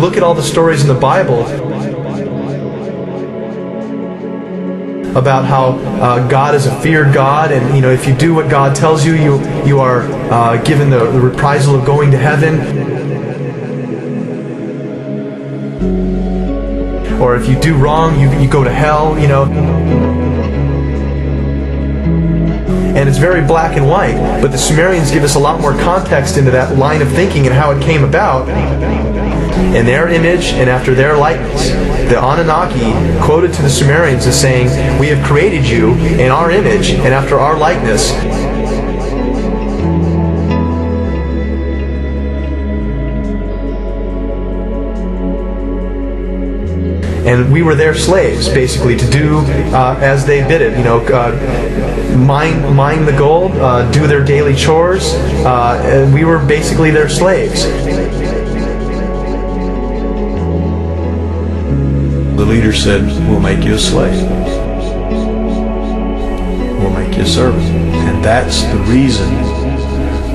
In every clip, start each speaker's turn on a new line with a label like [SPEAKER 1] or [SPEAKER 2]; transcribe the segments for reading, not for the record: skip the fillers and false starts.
[SPEAKER 1] look at all the stories in the Bible about how God is a feared God, and if you do what God tells you, you are given the reprisal of going to heaven. Or if you do wrong, you go to hell, And it's very black and white, but the Sumerians give us a lot more context into that line of thinking and how it came about. In their image and after their likeness. The Anunnaki quoted to the Sumerians as saying, "We have created you in our image and after our likeness." And we were their slaves, basically, to do as they bid it. Mine the gold, do their daily chores, and we were basically their slaves.
[SPEAKER 2] The leader said, "We'll make you a slave. We'll make you a servant." And that's the reason,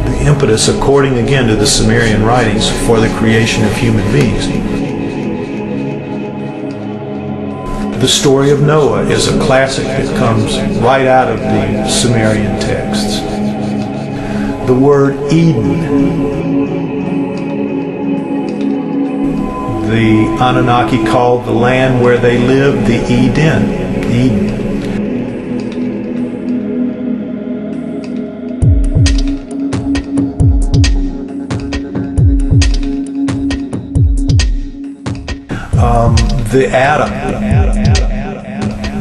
[SPEAKER 2] the impetus, according again to the Sumerian writings, for the creation of human beings. The story of Noah is a classic that comes right out of the Sumerian texts. The word Eden, the Anunnaki called the land where they lived the Eden. The Adam,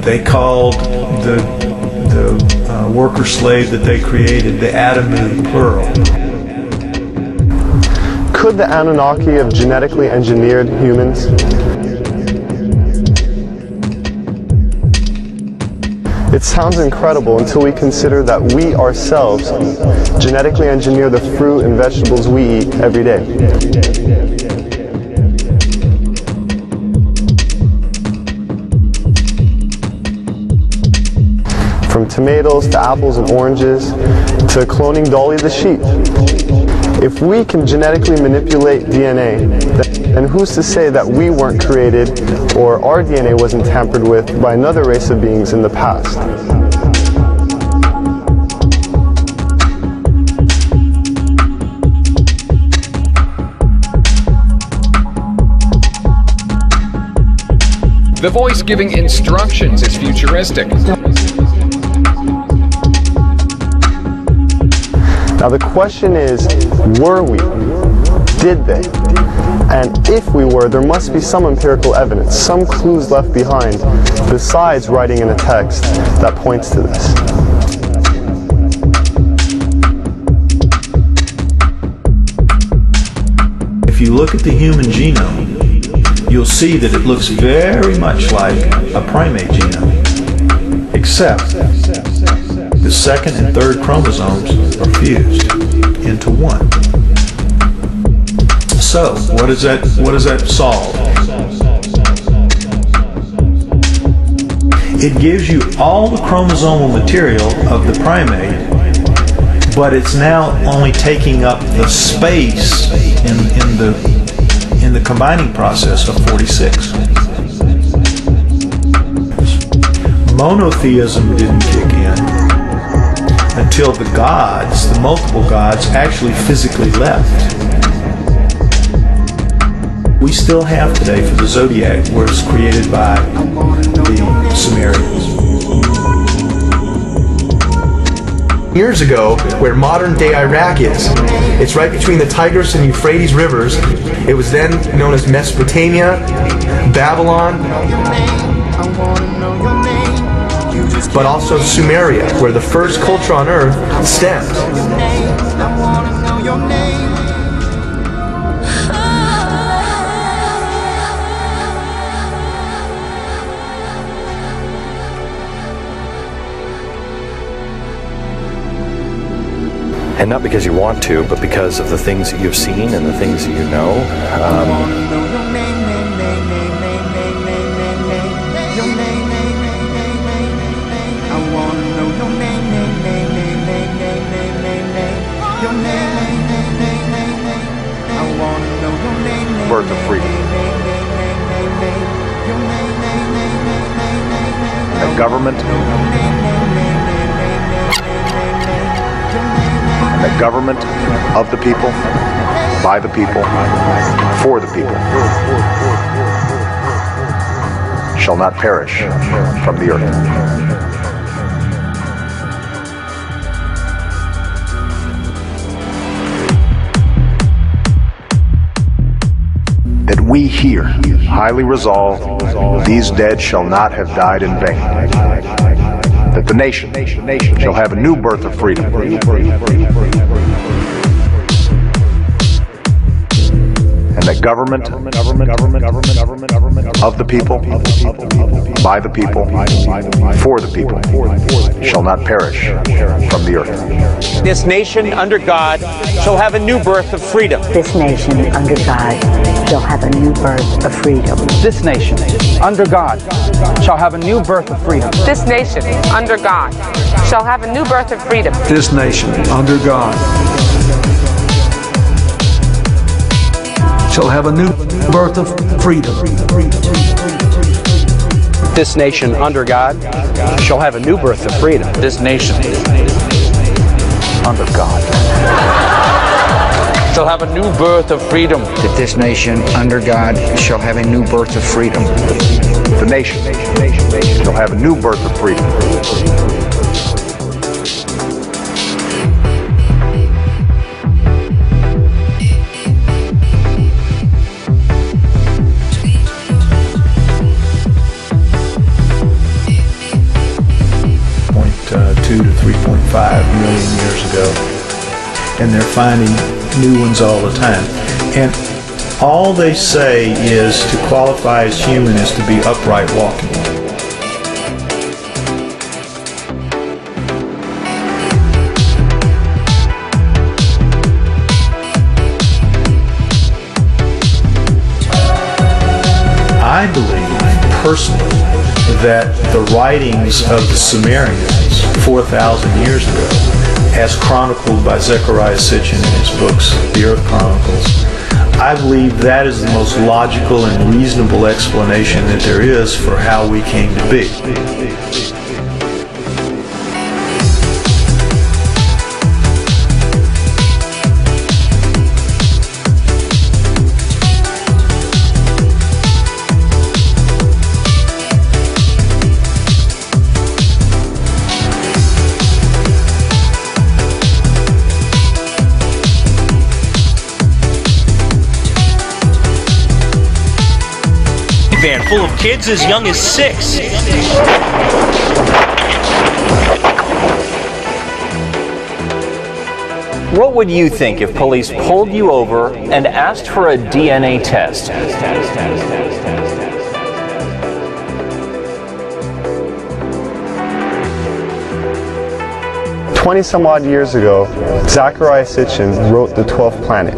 [SPEAKER 2] they called the worker slave that they created the Adamu, plural.
[SPEAKER 3] Could the Anunnaki have genetically engineered humans? It sounds incredible until we consider that we ourselves genetically engineer the fruit and vegetables we eat every day. From tomatoes to apples and oranges to cloning Dolly the sheep. If we can genetically manipulate DNA, then who's to say that we weren't created or our DNA wasn't tampered with by another race of beings in the past?
[SPEAKER 4] The voice giving instructions is futuristic.
[SPEAKER 3] Now the question is, were we? Did they? And if we were, there must be some empirical evidence, some clues left behind, besides writing in a text that points to this.
[SPEAKER 2] If you look at the human genome, you'll see that it looks very much like a primate genome, except the second and third chromosomes are fused into one. So, what does that solve? It gives you all the chromosomal material of the primate, but it's now only taking up the space in the combining process of 46. Monotheism didn't kick in until the gods, the multiple gods, actually physically left. We still have today for the zodiac, where it's created by the Sumerians.
[SPEAKER 1] Years ago, where modern-day Iraq is, it's right between the Tigris and Euphrates rivers. It was then known as Mesopotamia, Babylon, but also Sumeria, where the first culture on earth stemmed.
[SPEAKER 5] And not because you want to, but because of the things that you've seen and the things that you know.
[SPEAKER 6] Birth of freedom. government of the people, by the people, for the people, shall not perish from the earth. That we here highly resolve these dead shall not have died in vain. That the nation shall have a new birth of freedom. And that government of the people, by the people, for the people, shall not perish from the earth.
[SPEAKER 7] This nation under God shall have a new birth of freedom.
[SPEAKER 8] This nation under God shall have a new birth of freedom.
[SPEAKER 9] This nation under God shall have a new birth of freedom.
[SPEAKER 10] This nation under God shall have a new birth of freedom.
[SPEAKER 11] This nation under God shall have a new birth of freedom.
[SPEAKER 9] This nation under God shall have a new birth of freedom.
[SPEAKER 7] This nation
[SPEAKER 9] under God
[SPEAKER 7] shall have a new birth of freedom.
[SPEAKER 12] That this nation under God shall have a new birth of freedom.
[SPEAKER 6] The nation shall have a new birth of freedom.
[SPEAKER 2] .2 to 3.5 million years ago, and they're finding new ones all the time. And all they say is to qualify as human is to be upright walking. I believe personally that the writings of the Sumerians 4,000 years ago, as chronicled by Zechariah Sitchin in his books, The Earth Chronicles, I believe that is the most logical and reasonable explanation that there is for how we came to be.
[SPEAKER 13] Van full of kids as young as 6.
[SPEAKER 5] What would you think if police pulled you over and asked for a DNA test?
[SPEAKER 3] 20 some odd years ago, Zechariah Sitchin wrote The 12th Planet.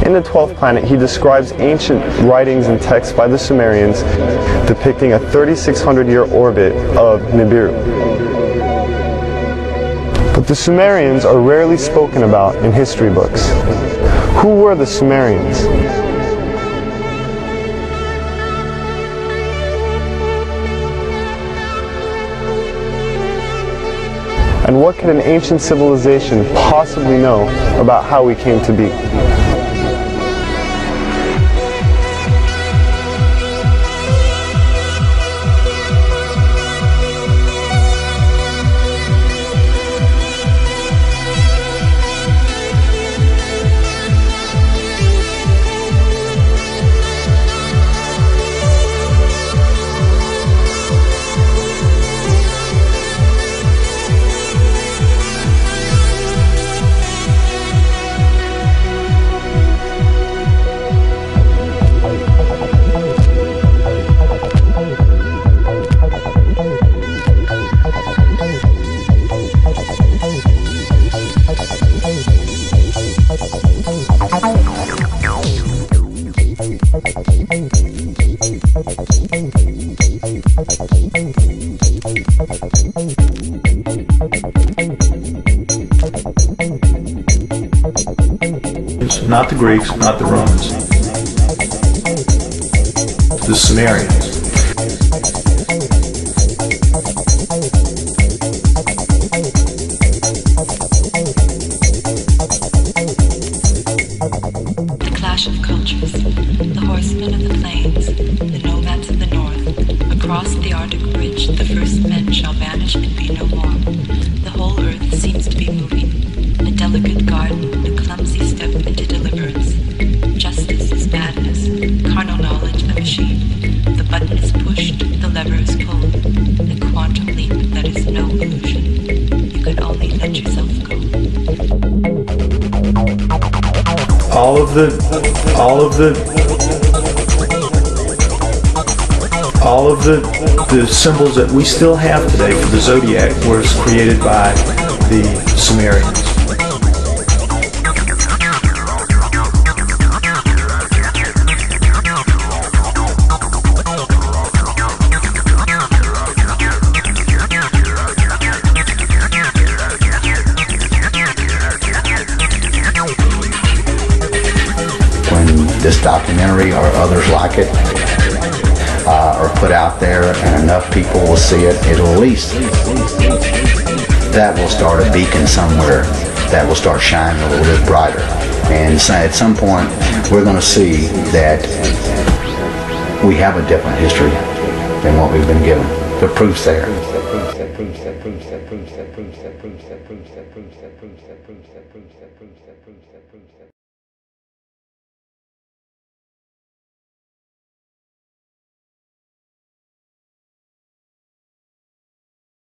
[SPEAKER 3] In The 12th Planet, he describes ancient writings and texts by the Sumerians depicting a 3,600-year orbit of Nibiru. But the Sumerians are rarely spoken about in history books. Who were the Sumerians? And what could an ancient civilization possibly know about how we came to be?
[SPEAKER 2] Not the Greeks, not the Romans. the Sumerians.
[SPEAKER 14] The clash of cultures, the horsemen of the plains, the nomads of the north. Across the Arctic ridge, the first men shall vanish and be no more. The whole earth seems to be moving, a delicate garden, a clumsy step into deliverance. Justice is madness, carnal knowledge a machine. The button is pushed, the lever is pulled. A quantum leap that is no illusion. You can only let yourself go.
[SPEAKER 2] All of the symbols that we still have today for the zodiac was created by the Sumerians.
[SPEAKER 15] This documentary or others like it are put out there and enough people will see it, it'll at least, that will start a beacon somewhere that will start shining a little bit brighter. And so at some point we're going to see that we have a different history than what we've been given. The proof's there.